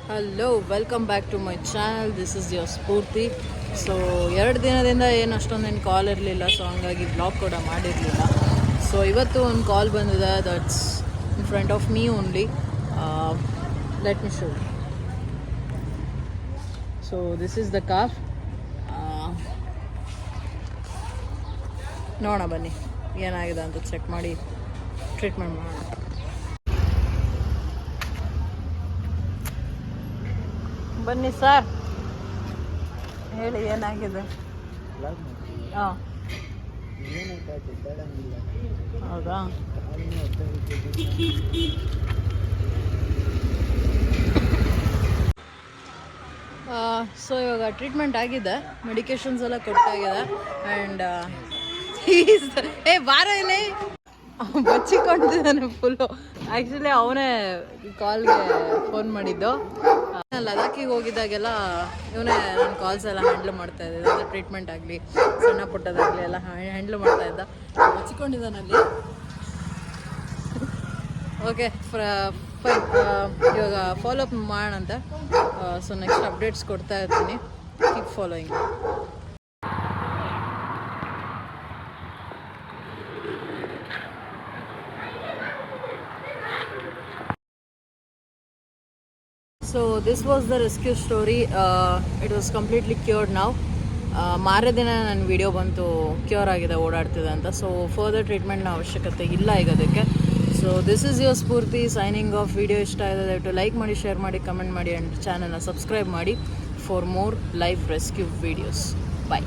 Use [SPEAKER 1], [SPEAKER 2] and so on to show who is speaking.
[SPEAKER 1] Hello welcome back to my channel. This is your Spoorthi. So 2 ದಿನದಿಂದ ಏನು ಅಷ್ಟೊಂದೇನು ಕಾಲ್ ಇರಲಿಲ್ಲ, so ಹಂಗಾಗಿ ಬ್ಲಾಗ್ ಕೂಡ ಮಾಡಿರಲಿಲ್ಲ. ಸೊ ಇವತ್ತು ಒಂದು ಕಾಲ್ ಬಂದಿದೆ, that's in front of me only. Let me show. So this is the car. ನೋಡೋಣ ಬನ್ನಿ ಏನಾಗಿದೆ ಅಂತ ಚೆಕ್ ಮಾಡಿ ಟ್ರೀಟ್ಮೆಂಟ್ ಮಾಡೋಣ. ಬನ್ನಿ ಸರ್, ಹೇಳಿ ಏನಾಗಿದೆ. ಹಾಂ, ಹೌದಾ? ಸೊ ಇವಾಗ ಟ್ರೀಟ್ಮೆಂಟ್ ಆಗಿದೆ, ಮೆಡಿಕೇಶನ್ಸ್ ಎಲ್ಲ ಕೊಟ್ಟಾಗಿದೆ. ಆ್ಯಂಡ್ ಬಾರ ಇಲ್ಲಿ ಬಚ್ಚಿಕೊಂಡಿದ್ದಾನೆ ಫುಲ್ಲು. ಆ್ಯಕ್ಚುಲಿ ಅವನೇ ಕಾಲ್ಗೆ ಫೋನ್ ಮಾಡಿದ್ದು. ಲದಾಖಿಗೆ ಹೋಗಿದ್ದಾಗೆಲ್ಲ ಇವನೇ ನನ್ನ ಕಾಲ್ಸ್ ಎಲ್ಲ ಹ್ಯಾಂಡ್ಲ್ ಮಾಡ್ತಾ ಇದ್ದ, ಅಂದರೆ ಟ್ರೀಟ್ಮೆಂಟ್ ಆಗಲಿ ಸಣ್ಣ ಪುಟ್ಟದಾಗಲಿ ಎಲ್ಲ ಹ್ಯಾಂಡ್ಲ್ ಮಾಡ್ತಾ ಇದ್ದ. ಬಚ್ಚಿಕೊಂಡಿದ್ದಾನಲ್ಲಿ. ಓಕೆ, ಇವಾಗ ಫಾಲೋ ಅಪ್ ಮಾಡೋಣಂತ. ಸೊ ನೆಕ್ಸ್ಟ್ ಅಪ್ಡೇಟ್ಸ್ ಕೊಡ್ತಾ ಇರ್ತೀನಿ. Keep following. So this was the rescue story. It was completely cured now. ಮಾರೇ ದಿನ ನನ್ನ ವಿಡಿಯೋ ಬಂತು ಕ್ಯೂರ್ ಆಗಿದೆ, ಓಡಾಡ್ತಿದೆ ಅಂತ. ಸೊ ಫರ್ದರ್ ಟ್ರೀಟ್ಮೆಂಟ್ನ ಅವಶ್ಯಕತೆ ಇಲ್ಲ ಈಗ ಅದಕ್ಕೆ. So this is your Spoorthi signing off. Video ಇಷ್ಟ ಆಗಿದೆ ದಯವಿಟ್ಟು ಲೈಕ್ ಮಾಡಿ, ಶೇರ್ ಮಾಡಿ, ಕಮೆಂಟ್ ಮಾಡಿ ಆ್ಯಂಡ್ ಚಾನಲ್ನ ಸಬ್ಸ್ಕ್ರೈಬ್ ಮಾಡಿ for more live rescue videos. Bye.